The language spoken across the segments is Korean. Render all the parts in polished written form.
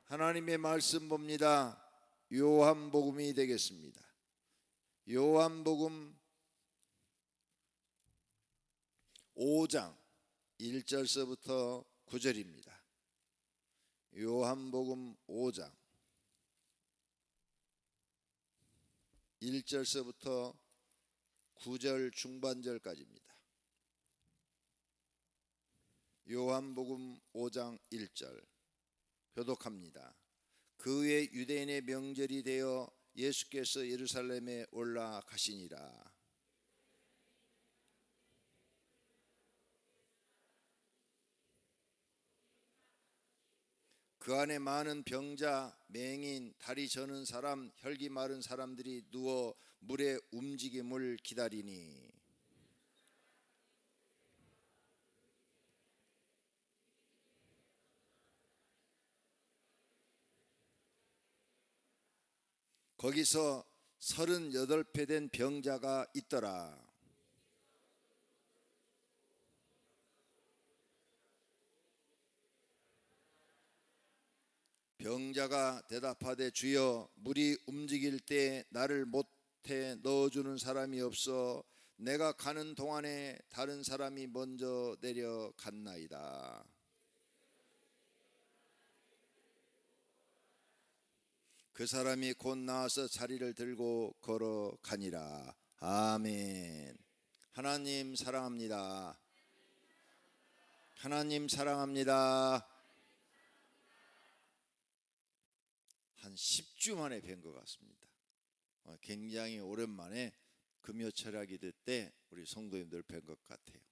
하나님의 말씀 봅니다. 요한복음이 되겠습니다. 요한복음 5장 1절서부터 9절입니다. 요한복음 5장 1절서부터 9절 중반절까지입니다. 요한복음 5장 1절 교독합니다. 그 후에 유대인의 명절이 되어 예수께서 예루살렘에 올라가시니라. 그 안에 많은 병자, 맹인, 다리 저는 사람, 혈기 마른 사람들이 누워 물의 움직임을 기다리니 거기서 38배 된 병자가 있더라. 병자가 대답하되 주여, 물이 움직일 때 나를 못해 넣어주는 사람이 없어 내가 가는 동안에 다른 사람이 먼저 내려갔나이다. 그 사람이 곧 나와서 자리를 들고 걸어가니라. 아멘. 하나님 사랑합니다. 하나님 사랑합니다. 한 10주 만에 뵌 것 같습니다. 굉장히 오랜만에 금요철야 기도 때 우리 성도님들 뵌 것 같아요.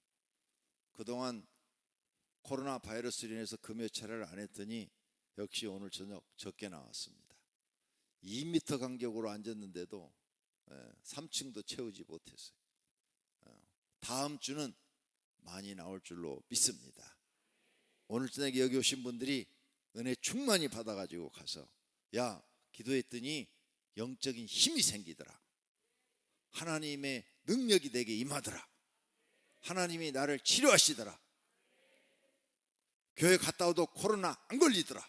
그동안 코로나 바이러스로 인해서 금요철야를 안 했더니 역시 오늘 저녁 적게 나왔습니다. 2m 간격으로 앉았는데도 3층도 채우지 못했어요. 다음 주는 많이 나올 줄로 믿습니다. 오늘 저녁에 여기 오신 분들이 은혜 충만히 받아가지고 가서 야, 기도했더니 영적인 힘이 생기더라. 하나님의 능력이 내게 임하더라. 하나님이 나를 치료하시더라. 교회 갔다 와도 코로나 안 걸리더라.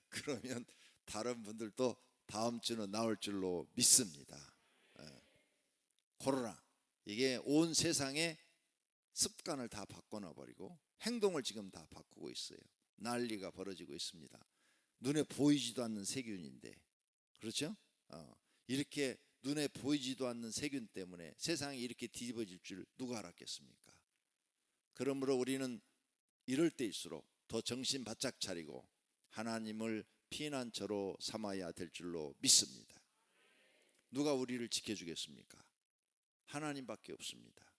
그러면 다른 분들도 다음 주는 나올 줄로 믿습니다. 코로나 이게 온 세상의 습관을 다 바꿔놔버리고 행동을 지금 다 바꾸고 있어요. 난리가 벌어지고 있습니다. 눈에 보이지도 않는 세균인데, 그렇죠? 이렇게 눈에 보이지도 않는 세균 때문에 세상이 이렇게 뒤집어질 줄 누가 알았겠습니까? 그러므로 우리는 이럴 때일수록 더 정신 바짝 차리고 하나님을 피난처로 삼아야 될 줄로 믿습니다. 누가 우리를 지켜주겠습니까? 하나님밖에 없습니다.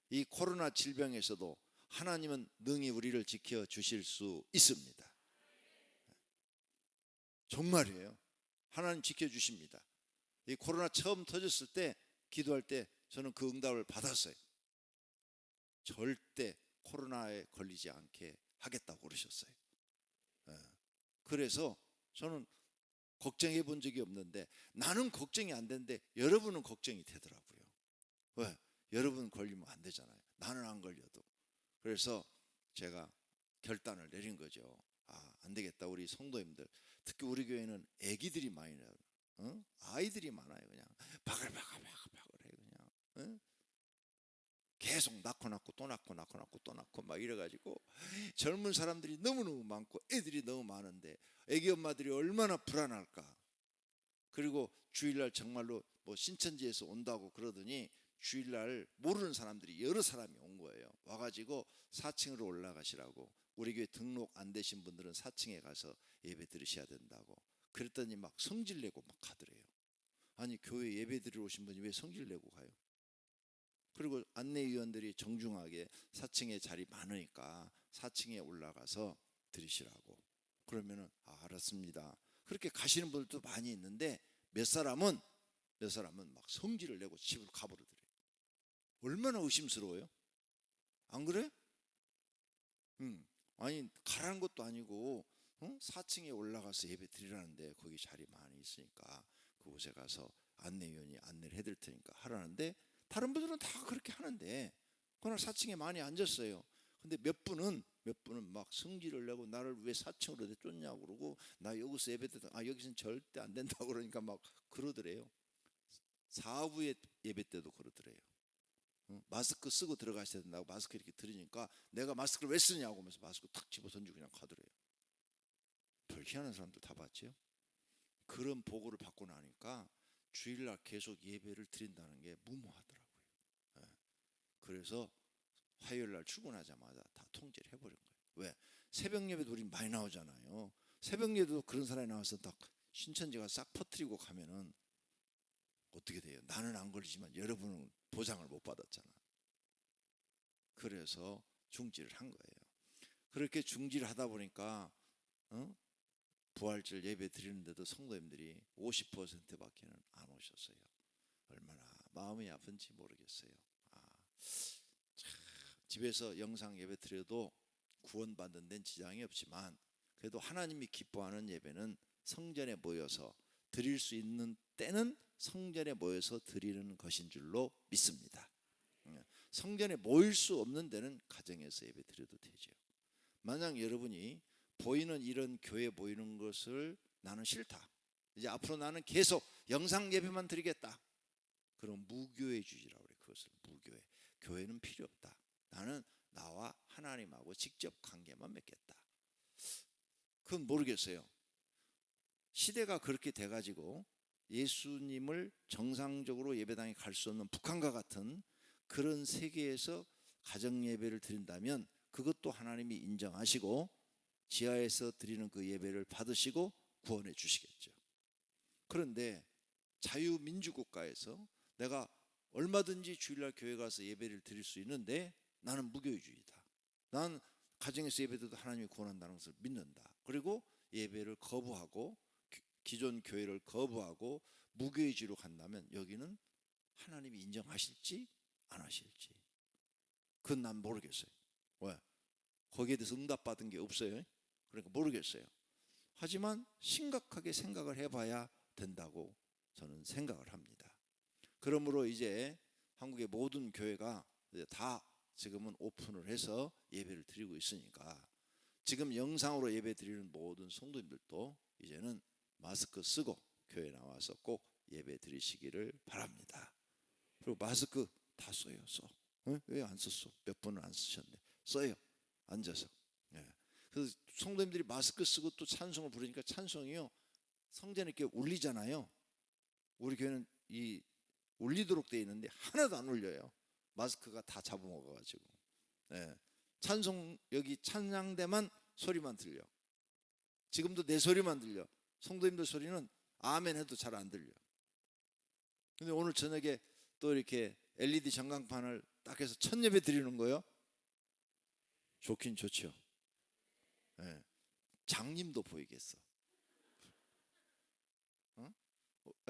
이 코로나 질병에서도 하나님은 능히 우리를 지켜주실 수 있습니다. 정말이에요. 하나님 지켜주십니다. 이 코로나 처음 터졌을 때 기도할 때 저는 그 응답을 받았어요. 절대 코로나에 걸리지 않게 하겠다고 그러셨어요. 그래서 저는 걱정해 본 적이 없는데, 나는 걱정이 안 되는데 여러분은 걱정이 되더라고요. 왜? 여러분 걸리면 안 되잖아요. 나는 안 걸려도. 그래서 제가 결단을 내린 거죠. 안 되겠다. 우리 성도님들, 특히 우리 교회는 아기들이 많이 나요. 아이들이 많아요. 그냥 바글바글해 그냥. 계속 낳고 또 낳고 또 낳고 막 이래가지고 젊은 사람들이 너무너무 많고 애들이 너무 많은데 애기 엄마들이 얼마나 불안할까. 그리고 주일날 정말로 뭐 신천지에서 온다고 그러더니 주일날 모르는 사람들이 여러 사람이 온 거예요. 와가지고 4층으로 올라가시라고, 우리 교회 등록 안 되신 분들은 4층에 가서 예배 드리셔야 된다고. 그랬더니 막 성질 내고 막 가더래요. 아니, 교회 예배 드리러 오신 분이 왜 성질 내고 가요? 그리고 안내위원들이 정중하게 4층에 자리 많으니까 4층에 올라가서 드리시라고. 그러면은 알았습니다. 그렇게 가시는 분들도 많이 있는데 몇 사람은 막 성질을 내고 집을 가버리더래요. 얼마나 의심스러워요? 안 그래? 아니, 가라는 것도 아니고 4층에 올라가서 예배 드리라는데 거기 자리 많이 있으니까 그곳에 가서 안내위원이 안내를 해드릴 테니까 하라는데, 다른 분들은 다 그렇게 하는데 그날 4층에 많이 앉았어요. 근데 몇 분은 막 성질을 내고 나를 왜 4층으로 내쫓냐고 그러고, 나 여기서 예배드려, 여기서는 절대 안 된다고 그러니까 막 그러더래요. 사후에 예배 때도 그러더래요. 마스크 쓰고 들어가셔야 된다고 마스크 이렇게 들으니까 내가 마스크를 왜 쓰냐고 하면서 마스크 탁 집어 던지고 그냥 가더래요. 별 희한한 사람들 다 봤죠. 그런 보고를 받고 나니까 주일날 계속 예배를 드린다는 게 무모하더라고요. 예. 그래서 화요일날 출근하자마자 다 통제를 해버린 거예요. 왜? 새벽 예배도 우리 많이 나오잖아요. 새벽 예배도 그런 사람이 나와서 딱 신천지가 싹 퍼뜨리고 가면은 어떻게 돼요? 나는 안 걸리지만 여러분은 보상을 못 받았잖아. 그래서 중지를 한 거예요. 그렇게 중지를 하다 보니까 부활절 예배 드리는데도 성도님들이 50%밖에는 안 오셨어요. 얼마나 마음이 아픈지 모르겠어요. 집에서 영상 예배 드려도 구원받는 데는 지장이 없지만, 그래도 하나님이 기뻐하는 예배는 성전에 모여서 드릴 수 있는 때는 성전에 모여서 드리는 것인 줄로 믿습니다. 성전에 모일 수 없는 데는 가정에서 예배 드려도 되죠. 만약 여러분이 보이는 이런 교회 모이는 것을 나는 싫다, 이제 앞으로 나는 계속 영상 예배만 드리겠다, 그럼 무교회주의라고 그래. 그것을 무교회. 교회는 필요 없다. 나는 나와 하나님하고 직접 관계만 맺겠다. 그건 모르겠어요. 시대가 그렇게 돼가지고 예수님을 정상적으로 예배당에 갈 수 없는 북한과 같은 그런 세계에서 가정 예배를 드린다면 그것도 하나님이 인정하시고 지하에서 드리는 그 예배를 받으시고 구원해 주시겠죠. 그런데 자유민주국가에서 내가 얼마든지 주일날 교회 가서 예배를 드릴 수 있는데 나는 무교회주의다. 난 가정에서 예배드려도 하나님이 구원한다는 것을 믿는다. 그리고 예배를 거부하고 기존 교회를 거부하고 무교회주의로 간다면 여기는 하나님이 인정하실지 안 하실지 그건 난 모르겠어요. 왜? 거기에 대해서 응답받은 게 없어요. 그러니까 모르겠어요. 하지만 심각하게 생각을 해봐야 된다고 저는 생각을 합니다. 그러므로 이제 한국의 모든 교회가 이제 다 지금은 오픈을 해서 예배를 드리고 있으니까 지금 영상으로 예배 드리는 모든 성도님들도 이제는 마스크 쓰고 교회 나와서 꼭 예배 드리시기를 바랍니다. 그리고 마스크 다 써요. 써. 왜 안 썼어? 몇 번을 안 쓰셨는데 써요. 앉아서. 그래서 성도님들이 마스크 쓰고 또 찬송을 부르니까 찬송이요, 성전에 이렇게 울리잖아요. 우리 교회는 이 울리도록 되어 있는데 하나도 안 울려요. 마스크가 다 잡아먹어가지고. 찬송 여기 찬양대만 소리만 들려. 지금도 내 소리만 들려. 성도님들 소리는 아멘 해도 잘 안 들려. 근데 오늘 저녁에 또 이렇게 LED 전광판을 딱 해서 첫 예배 드리는 거예요. 좋긴 좋죠. 장님도 보이겠어.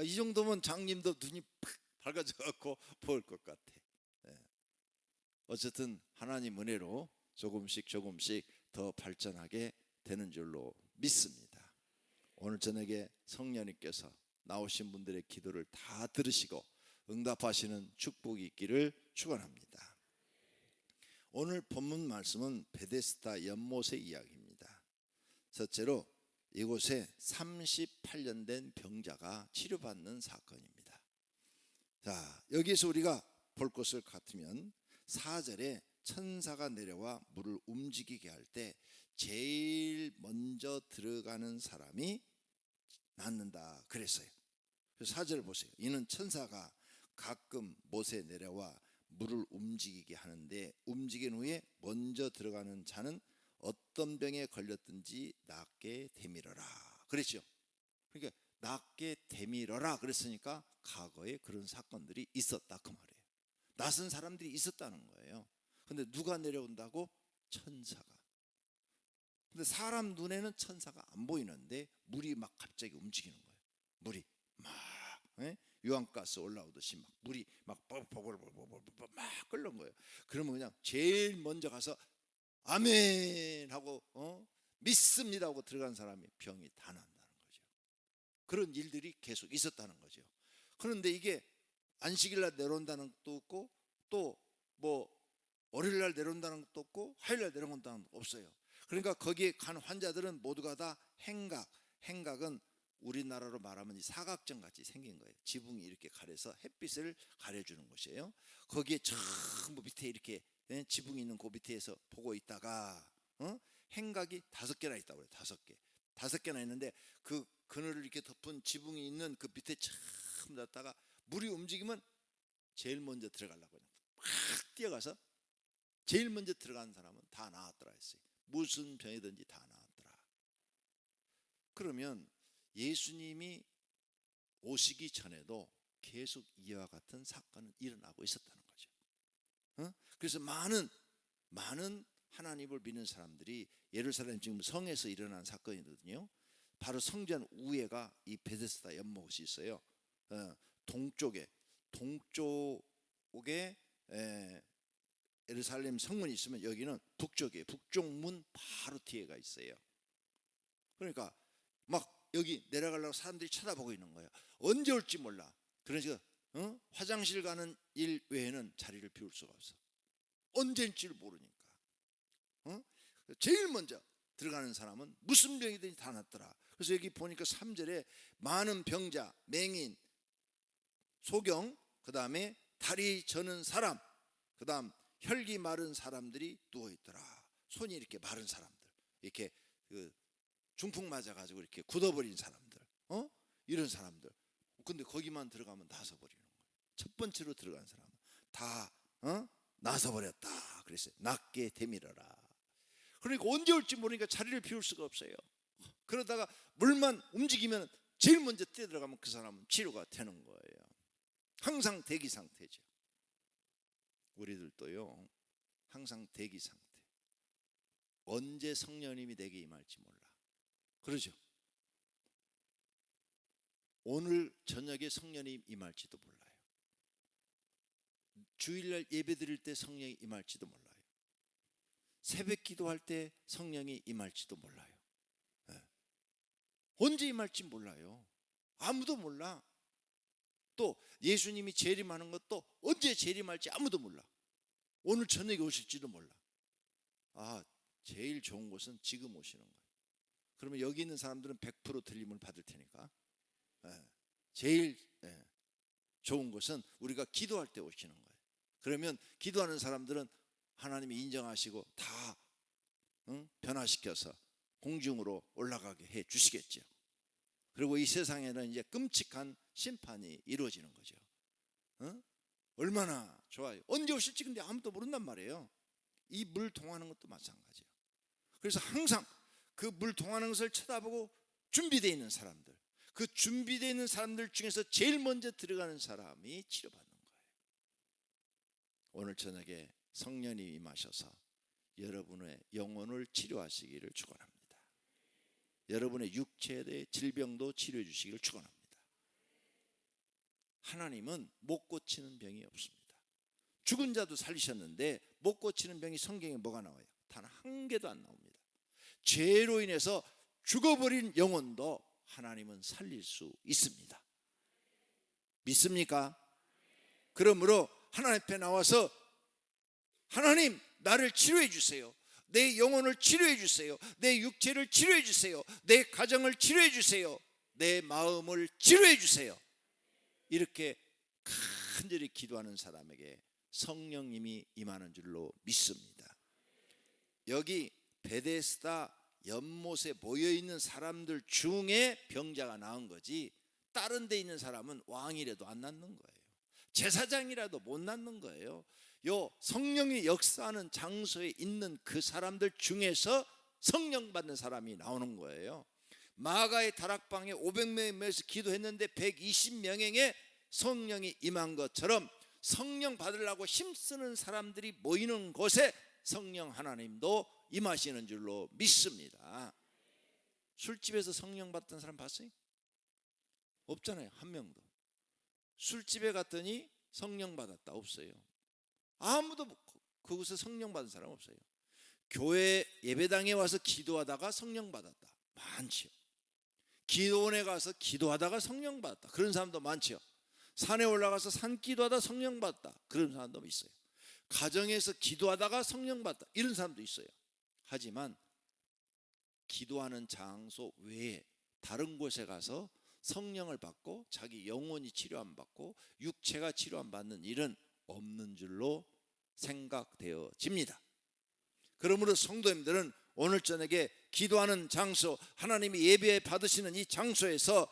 이 정도면 장님도 눈이 팍 밝아져 갖고 보일 것 같아. 어쨌든 하나님 은혜로 조금씩 더 발전하게 되는 줄로 믿습니다. 오늘 저녁에 성령님께서 나오신 분들의 기도를 다 들으시고 응답하시는 축복이 있기를 축원합니다. 오늘 본문 말씀은 베데스다 연못의 이야기입니다. 첫째로 이곳에 38년 된 병자가 치료받는 사건입니다. 자, 여기에서 우리가 볼 것을 같으면 4절에 천사가 내려와 물을 움직이게 할 때 제일 먼저 들어가는 사람이 낫는다 그랬어요. 그래서 4절을 보세요. 이는 천사가 가끔 못에 내려와 물을 움직이게 하는데 움직인 후에 먼저 들어가는 자는 어떤 병에 걸렸든지 낫게 되밀어라 그랬죠. 그러니까 낫게 되밀어라 그랬으니까 과거에 그런 사건들이 있었다 그 말이에요. 낫은 사람들이 있었다는 거예요. 근데 누가 내려온다고? 천사가. 근데 사람 눈에는 천사가 안 보이는데 물이 막 갑자기 움직이는 거예요. 물이 막 유황가스 올라오듯이 막 물이 막 보글보글 막 끓는 거예요. 그러면 그냥 제일 먼저 가서 아멘 하고 믿습니다 하고 들어간 사람이 병이 다 난다는 거죠. 그런 일들이 계속 있었다는 거죠. 그런데 이게 안식일날 내려온다는 것도 없고 또 뭐 월요일날 내려온다는 것도 없고 화요일날 내려온다는 것도 없어요. 그러니까 거기에 간 환자들은 모두가 다 행각은 우리나라로 말하면 이 사각정 같이 생긴 거예요. 지붕이 이렇게 가려서 햇빛을 가려주는 곳이에요. 거기에 전부 밑에 이렇게 지붕이 있는 그 밑에서 보고 있다가 행각이 5개나 있다고 그래요. 5개. 5개나 있는데 그 그늘을 이렇게 덮은 지붕이 있는 그 밑에 참 닿다가 물이 움직이면 제일 먼저 들어가려고 그냥 막 뛰어가서 제일 먼저 들어간 사람은 다 나았더라 했어요. 무슨 병이든지 다 나았더라. 그러면 예수님이 오시기 전에도 계속 이와 같은 사건은 일어나고 있었다는 거죠. 그래서 많은 하나님을 믿는 사람들이 예루살렘 지금 성에서 일어난 사건이거든요. 바로 성전 우에가 이 베데스다 연못이 있어요. 동쪽에 예루살렘 성문이 있으면 여기는 북쪽이에요. 북쪽문 바로 뒤에가 있어요. 그러니까 막 여기 내려가려고 사람들이 쳐다보고 있는 거예요. 언제 올지 몰라. 그러니까 화장실 가는 일 외에는 자리를 비울 수가 없어. 언제일지를 모르니까. 제일 먼저 들어가는 사람은 무슨 병이든지 다 낫더라. 그래서 여기 보니까 3절에 많은 병자, 맹인, 소경, 그 다음에 다리 저는 사람, 그 다음 혈기 마른 사람들이 누워있더라. 손이 이렇게 마른 사람들, 이렇게 그 중풍 맞아가지고 이렇게 굳어버린 사람들, 이런 사람들. 근데 거기만 들어가면 나서버리는 거예요. 첫 번째로 들어간 사람은 다 나서버렸다 그랬어요. 낫게 되밀어라. 그러니까 언제 올지 모르니까 자리를 비울 수가 없어요. 그러다가 물만 움직이면 제일 먼저 뛰어들어가면 그 사람은 치료가 되는 거예요. 항상 대기 상태죠. 우리들도요 항상 대기 상태. 언제 성령님이 내게 임할지 몰라. 그러죠. 오늘 저녁에 성령님 임할지도 몰라요. 주일날 예배 드릴 때 성령이 임할지도 몰라요. 새벽 기도할 때 성령이 임할지도 몰라요. 언제 임할지 몰라요. 아무도 몰라. 또 예수님이 재림하는 것도 언제 재림할지 아무도 몰라. 오늘 저녁에 오실지도 몰라. 제일 좋은 것은 지금 오시는 거예요. 그러면 여기 있는 사람들은 100% 들림을 받을 테니까 제일 좋은 것은 우리가 기도할 때 오시는 거예요. 그러면 기도하는 사람들은 하나님이 인정하시고 다 변화시켜서 공중으로 올라가게 해 주시겠죠. 그리고 이 세상에는 이제 끔찍한 심판이 이루어지는 거죠. 얼마나 좋아요. 언제 오실지 근데 아무도 모른단 말이에요. 이 물 통하는 것도 마찬가지예요. 그래서 항상 그 물 통하는 것을 쳐다보고 준비되어 있는 사람들, 그 준비되어 있는 사람들 중에서 제일 먼저 들어가는 사람이 치료받는 거예요. 오늘 저녁에 성령님이 임하셔서 여러분의 영혼을 치료하시기를 축원합니다. 여러분의 육체의 질병도 치료해 주시기를 축원합니다. 하나님은 못 고치는 병이 없습니다. 죽은 자도 살리셨는데 못 고치는 병이 성경에 뭐가 나와요? 단 한 개도 안 나옵니다. 죄로 인해서 죽어버린 영혼도 하나님은 살릴 수 있습니다. 믿습니까? 그러므로 하나님 앞에 나와서 하나님 나를 치료해 주세요. 내 영혼을 치료해 주세요. 내 육체를 치료해 주세요. 내 가정을 치료해 주세요. 내 마음을 치료해 주세요. 이렇게 간절히 기도하는 사람에게 성령님이 임하는 줄로 믿습니다. 여기 베데스다 연못에 모여있는 사람들 중에 병자가 나은 거지 다른 데 있는 사람은 왕이라도 안 낫는 거예요. 제사장이라도 못 낫는 거예요. 요 성령이 역사하는 장소에 있는 그 사람들 중에서 성령 받는 사람이 나오는 거예요. 마가의 다락방에 500명이 모여서 기도했는데 120명에게 성령이 임한 것처럼 성령 받으려고 힘쓰는 사람들이 모이는 곳에 성령 하나님도 임하시는 줄로 믿습니다. 술집에서 성령 받던 사람 봤어요? 없잖아요. 한 명도. 술집에 갔더니 성령 받았다 없어요. 아무도 그곳에 성령 받은 사람 없어요. 교회 예배당에 와서 기도하다가 성령 받았다 많지요. 기도원에 가서 기도하다가 성령 받았다 그런 사람도 많지요. 산에 올라가서 산 기도하다 성령 받았다 그런 사람도 있어요. 가정에서 기도하다가 성령 받다 이런 사람도 있어요. 하지만 기도하는 장소 외에 다른 곳에 가서 성령을 받고 자기 영혼이 치료 안 받고 육체가 치료 안 받는 일은 없는 줄로 생각되어집니다. 그러므로 성도님들은 오늘 저녁에 기도하는 장소, 하나님이 예배 받으시는 이 장소에서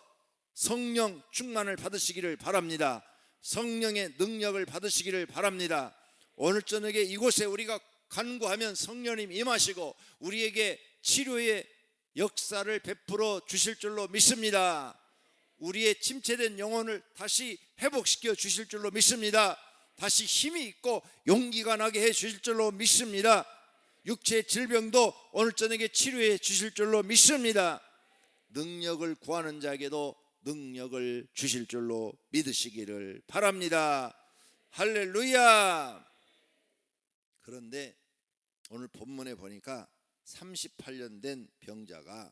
성령 충만을 받으시기를 바랍니다. 성령의 능력을 받으시기를 바랍니다. 오늘 저녁에 이곳에 우리가 간구하면 성령님 임하시고 우리에게 치료의 역사를 베풀어 주실 줄로 믿습니다. 우리의 침체된 영혼을 다시 회복시켜 주실 줄로 믿습니다. 다시 힘이 있고 용기가 나게 해 주실 줄로 믿습니다. 육체의 질병도 오늘 저녁에 치료해 주실 줄로 믿습니다. 능력을 구하는 자에게도 능력을 주실 줄로 믿으시기를 바랍니다. 할렐루야. 그런데 오늘 본문에 보니까 38년 된 병자가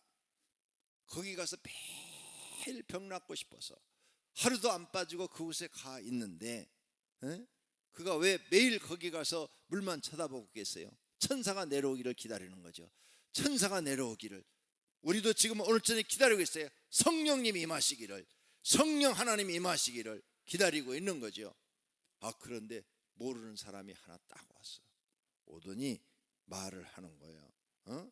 거기 가서 매일 병 낫고 싶어서 하루도 안 빠지고 그곳에 가 있는데 그가 왜 매일 거기 가서 물만 쳐다보고 있겠어요? 천사가 내려오기를 기다리는 거죠. 천사가 내려오기를. 우리도 지금 오늘 저녁에 기다리고 있어요. 성령님이 임하시기를, 성령 하나님이 임하시기를 기다리고 있는 거죠. 그런데 모르는 사람이 하나 딱 왔어. 오더니 말을 하는 거예요.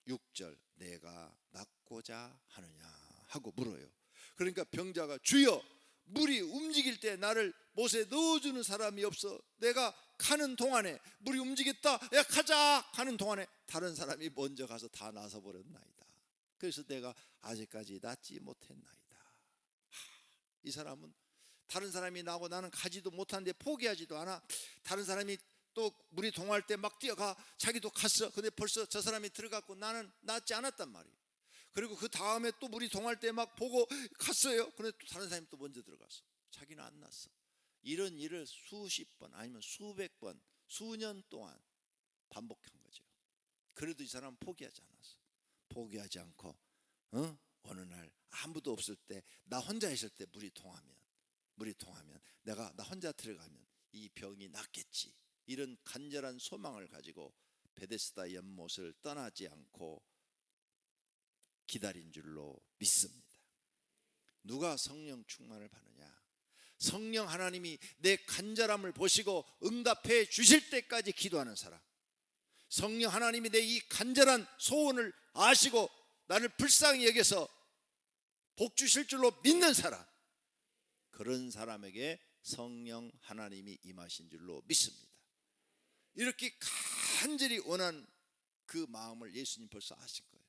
6절 내가 낫고자 하느냐 하고 물어요. 그러니까 병자가 주여 물이 움직일 때 나를 못에 넣어주는 사람이 없어. 내가 가는 동안에 물이 움직였다, 야 가자 가는 동안에 다른 사람이 먼저 가서 다 나서버렸나이다. 그래서 내가 아직까지 낫지 못했나이다. 이 사람은 다른 사람이 나고 나는 가지도 못하는데 포기하지도 않아. 다른 사람이 또 물이 동할 때 막 뛰어가. 자기도 갔어. 근데 벌써 저 사람이 들어갔고 나는 낫지 않았단 말이에요. 그리고 그 다음에 또 물이 동할 때 막 보고 갔어요. 근데 또 다른 사람이 또 먼저 들어갔어. 자기는 안 났어. 이런 일을 수십 번 아니면 수백 번 수년 동안 반복한 거죠. 그래도 이 사람은 포기하지 않았어. 포기하지 않고 어느 날 아무도 없을 때 나 혼자 있을 때 물이 통하면 내가 나 혼자 들어가면 이 병이 낫겠지. 이런 간절한 소망을 가지고 베데스다 연못을 떠나지 않고 기다린 줄로 믿습니다. 누가 성령 충만을 받느냐? 성령 하나님이 내 간절함을 보시고 응답해 주실 때까지 기도하는 사람. 성령 하나님이 내 이 간절한 소원을 아시고 나를 불쌍히 여겨서 복 주실 줄로 믿는 사람. 그런 사람에게 성령 하나님이 임하신 줄로 믿습니다. 이렇게 간절히 원한 그 마음을 예수님 벌써 아신 거예요.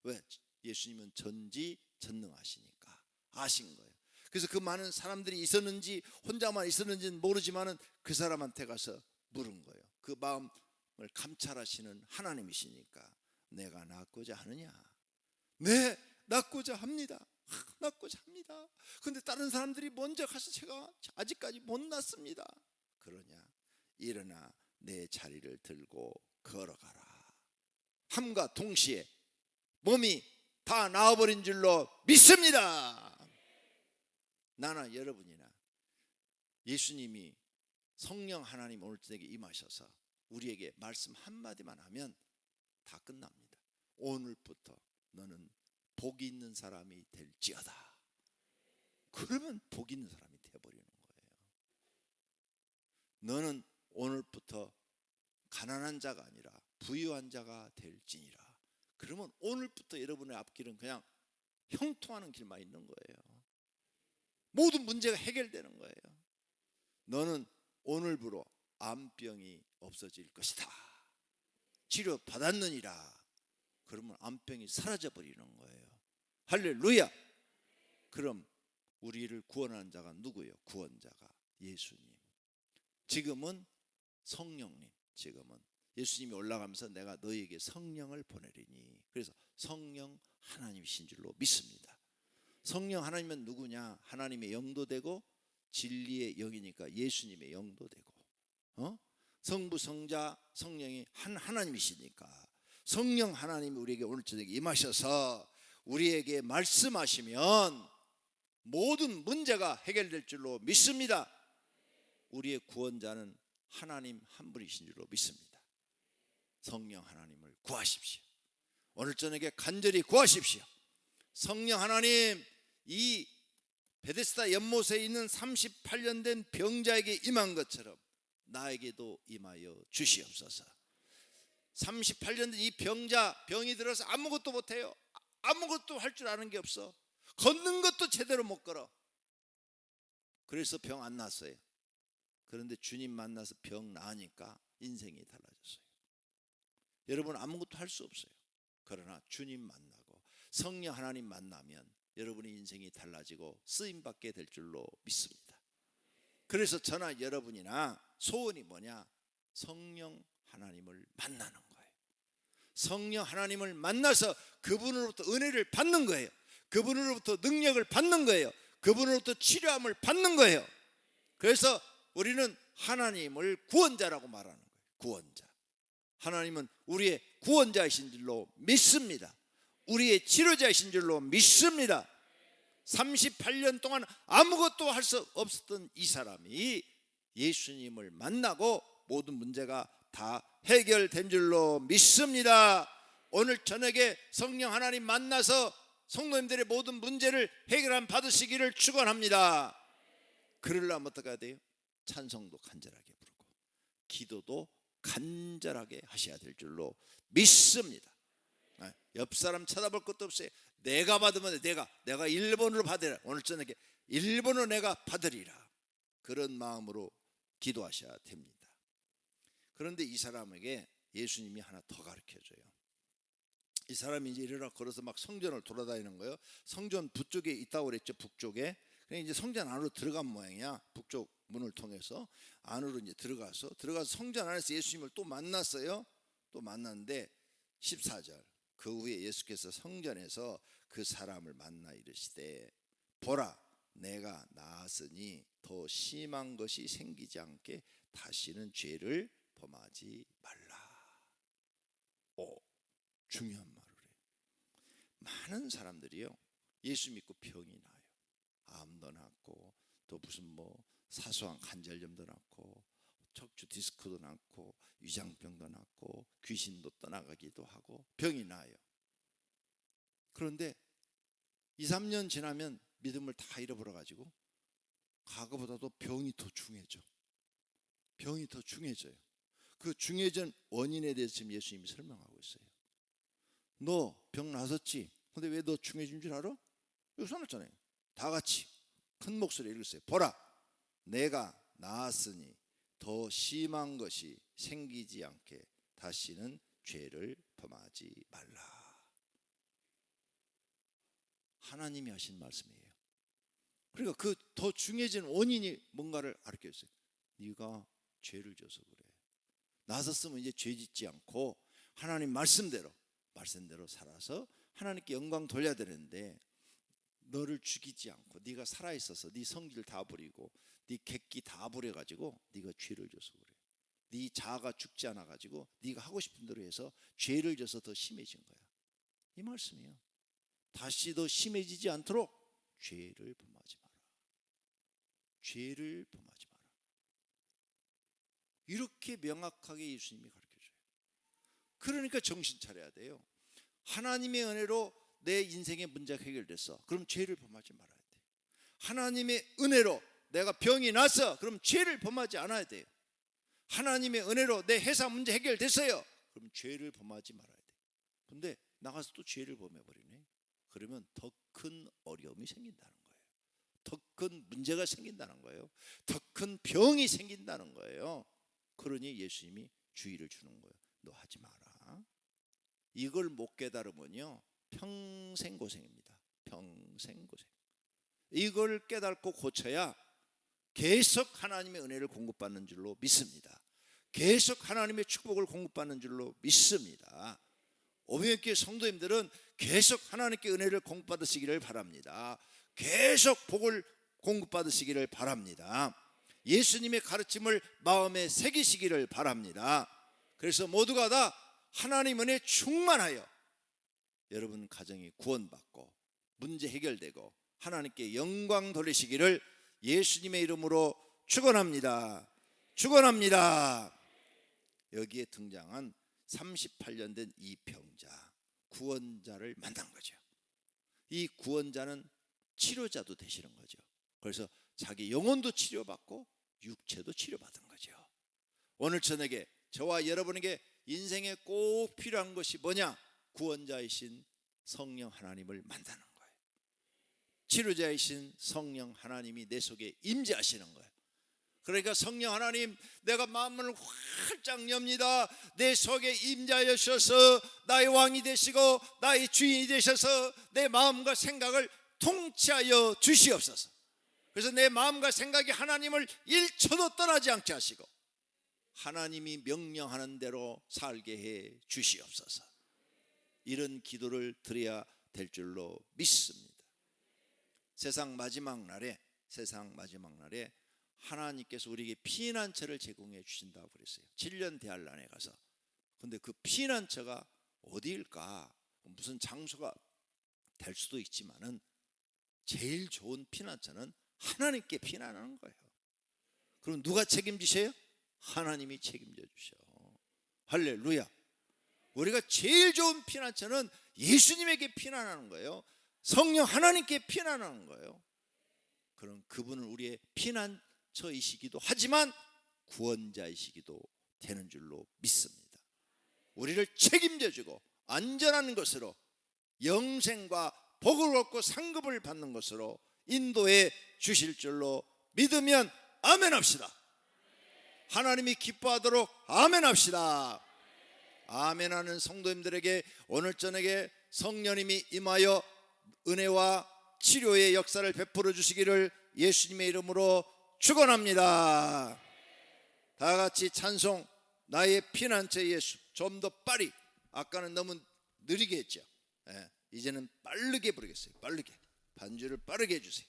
왜? 예수님은 전지전능하시니까 아신 거예요. 그래서 그 많은 사람들이 있었는지 혼자만 있었는지는 모르지만은 그 사람한테 가서 물은 거예요. 그 마음을 감찰하시는 하나님이시니까 내가 낫고자 하느냐? 네, 낫고자 합니다. 낫고자 합니다. 근데 다른 사람들이 먼저 가서 제가 아직까지 못 낫습니다. 그러냐? 일어나 내 자리를 들고 걸어가라. 함과 동시에 몸이 다 나아버린 줄로 믿습니다. 나나 여러분이나 예수님이 성령 하나님 오늘 저녁에 임하셔서 우리에게 말씀 한마디만 하면 다 끝납니다. 오늘부터 너는 복이 있는 사람이 될지어다. 그러면 복 있는 사람이 되어버리는 거예요. 너는 오늘부터 가난한 자가 아니라 부유한 자가 될지니라. 그러면 오늘부터 여러분의 앞길은 그냥 형통하는 길만 있는 거예요. 모든 문제가 해결되는 거예요. 너는 오늘부로 암병이 없어질 것이다. 치료 받았느니라. 그러면 암병이 사라져 버리는 거예요. 할렐루야. 그럼 우리를 구원하는 자가 누구예요? 구원자가 예수님. 지금은 성령님. 지금은 예수님이 올라가면서 내가 너희에게 성령을 보내리니. 그래서 성령 하나님이신 줄로 믿습니다. 성령 하나님은 누구냐? 하나님의 영도 되고 진리의 영이니까 예수님의 영도 되고 성부 성자 성령이 한 하나님이시니까 성령 하나님이 우리에게 오늘 저녁에 임하셔서 우리에게 말씀하시면 모든 문제가 해결될 줄로 믿습니다. 우리의 구원자는 하나님 한 분이신 줄로 믿습니다. 성령 하나님을 구하십시오. 오늘 저녁에 간절히 구하십시오. 성령 하나님, 이 베데스다 연못에 있는 38년 된 병자에게 임한 것처럼 나에게도 임하여 주시옵소서. 38년 된 이 병자, 병이 들어서 아무것도 못해요. 아무것도 할 줄 아는 게 없어. 걷는 것도 제대로 못 걸어. 그래서 병 안 났어요. 그런데 주님 만나서 병 나으니까 인생이 달라졌어요. 여러분, 아무것도 할 수 없어요. 그러나 주님 만나고 성령 하나님 만나면 여러분의 인생이 달라지고 쓰임받게 될 줄로 믿습니다. 그래서 저나 여러분이나 소원이 뭐냐? 성령 하나님을 만나는 거예요. 성령 하나님을 만나서 그분으로부터 은혜를 받는 거예요. 그분으로부터 능력을 받는 거예요. 그분으로부터 치료함을 받는 거예요. 그래서 우리는 하나님을 구원자라고 말하는 거예요. 구원자. 하나님은 우리의 구원자이신 줄로 믿습니다. 우리의 치료자이신 줄로 믿습니다. 38년 동안 아무것도 할 수 없었던 이 사람이 예수님을 만나고 모든 문제가 다 해결된 줄로 믿습니다. 오늘 저녁에 성령 하나님 만나서 성도님들의 모든 문제를 해결함 받으시기를 축원합니다. 그러려면 어떻게 해야 돼요? 찬송도 간절하게 부르고 기도도 간절하게 하셔야 될 줄로 믿습니다. 옆 사람 쳐다볼 것도 없어요. 내가 받으면 내가 1번으로 받으라. 오늘 저녁에 1번으로 내가 받으리라. 그런 마음으로 기도하셔야 됩니다. 그런데 이 사람에게 예수님이 하나 더 가르쳐줘요. 이 사람이 이제 이리라 걸어서 막 성전을 돌아다니는 거예요. 성전 북쪽에 있다고 그랬죠. 북쪽에. 그냥 이제 성전 안으로 들어간 모양이야. 북쪽 문을 통해서 안으로 이제 들어가서 성전 안에서 예수님을 또 만났어요. 또 만났는데 14절. 그 후에 예수께서 성전에서 그 사람을 만나 이르시되 보라, 내가 나았으니 더 심한 것이 생기지 않게 다시는 죄를 범하지 말라. 중요한 말을 해요. 많은 사람들이요, 예수 믿고 병이 나요. 암도 낫고 또 무슨 사소한 관절염도 낫고 척추 디스크도 낫고 위장병도 낫고 귀신도 떠나가기도 하고 병이 나요. 그런데 2, 3년 지나면 믿음을 다 잃어버려 가지고 과거보다도 병이 더 중해져. 병이 더 중해져요. 그 중해진 원인에 대해서 지금 예수님이 설명하고 있어요. 너 병 나섰지? 근데 왜 너 중해진 줄 알아? 여기 써놨잖아요. 다 같이 큰 목소리로 읽으세요. 보라, 내가 나았으니 더 심한 것이 생기지 않게 다시는 죄를 범하지 말라. 하나님이 하신 말씀이에요. 그러니까 그 더 중해진 원인이 뭔가를 가르쳐줬어요. 네가 죄를 져서 그래. 나섰으면 이제 죄 짓지 않고 하나님 말씀대로 살아서 하나님께 영광 돌려야 되는데 너를 죽이지 않고 네가 살아있어서 네 성질 다 버리고 네 객기 다 버려가지고 네가 죄를 져서 그래. 네 자아가 죽지 않아가지고 네가 하고 싶은 대로 해서 죄를 져서 더 심해진 거야. 이 말씀이에요. 다시 더 심해지지 않도록 죄를 범하지 마라. 죄를 범하지 마라. 이렇게 명확하게 예수님이 가르쳐줘요. 그러니까 정신 차려야 돼요. 하나님의 은혜로 내 인생의 문제가 해결됐어. 그럼 죄를 범하지 말아야 돼요. 하나님의 은혜로 내가 병이 났어. 그럼 죄를 범하지 않아야 돼요. 하나님의 은혜로 내 회사 문제 해결됐어요. 그럼 죄를 범하지 말아야 돼요. 근데 나가서 또 죄를 범해버리네. 그러면 더 큰 어려움이 생긴다는 거예요. 더 큰 문제가 생긴다는 거예요. 더 큰 병이 생긴다는 거예요. 그러니 예수님이 주의를 주는 거예요. 너 하지 마라. 이걸 못 깨달으면요 평생 고생입니다. 평생 고생. 이걸 깨닫고 고쳐야 계속 하나님의 은혜를 공급받는 줄로 믿습니다. 계속 하나님의 축복을 공급받는 줄로 믿습니다. 오병이교회 성도님들은 계속 하나님께 은혜를 공급받으시기를 바랍니다. 계속 복을 공급받으시기를 바랍니다. 예수님의 가르침을 마음에 새기시기를 바랍니다. 그래서 모두가 다 하나님 은혜에 충만하여 여러분 가정이 구원받고 문제 해결되고 하나님께 영광 돌리시기를 예수님의 이름으로 축원합니다. 축원합니다. 여기에 등장한 38년 된 이 병자, 구원자를 만난 거죠. 이 구원자는 치료자도 되시는 거죠. 그래서 자기 영혼도 치료받고 육체도 치료받은 거죠. 오늘 저녁에 저와 여러분에게 인생에 꼭 필요한 것이 뭐냐? 구원자이신 성령 하나님을 만나는 거예요. 치료자이신 성령 하나님이 내 속에 임재하시는 거예요. 그러니까 성령 하나님, 내가 마음을 활짝 엽니다. 내 속에 임재하여 주셔서 나의 왕이 되시고 나의 주인이 되셔서 내 마음과 생각을 통치하여 주시옵소서. 그래서 내 마음과 생각이 하나님을 1초도 떠나지 않게 하시고 하나님이 명령하는 대로 살게 해 주시옵소서. 이런 기도를 드려야 될 줄로 믿습니다. 세상 마지막 날에 하나님께서 우리에게 피난처를 제공해 주신다고 그랬어요. 7년 대환란에 가서. 근데 그 피난처가 어디일까? 무슨 장소가 될 수도 있지만은 제일 좋은 피난처는 하나님께 피난하는 거예요. 그럼 누가 책임지셔요? 하나님이 책임져 주셔. 할렐루야. 우리가 제일 좋은 피난처는 예수님에게 피난하는 거예요. 성령 하나님께 피난하는 거예요. 그럼 그분은 우리의 피난처이시기도 하지만 구원자이시기도 되는 줄로 믿습니다. 우리를 책임져 주고 안전한 것으로 영생과 복을 얻고 상급을 받는 것으로 인도해 주실 줄로 믿으면 아멘 합시다. 하나님이 기뻐하도록 아멘 합시다. 아멘 하는 성도님들에게 오늘 저녁에 성령님이 임하여 은혜와 치료의 역사를 베풀어 주시기를 예수님의 이름으로 축원합니다. 다 같이 찬송, 나의 피난처 예수. 좀 더 빨리, 아까는 너무 느리게 했죠. 이제는 빠르게 부르겠어요. 빠르게, 반주를 빠르게 해주세요.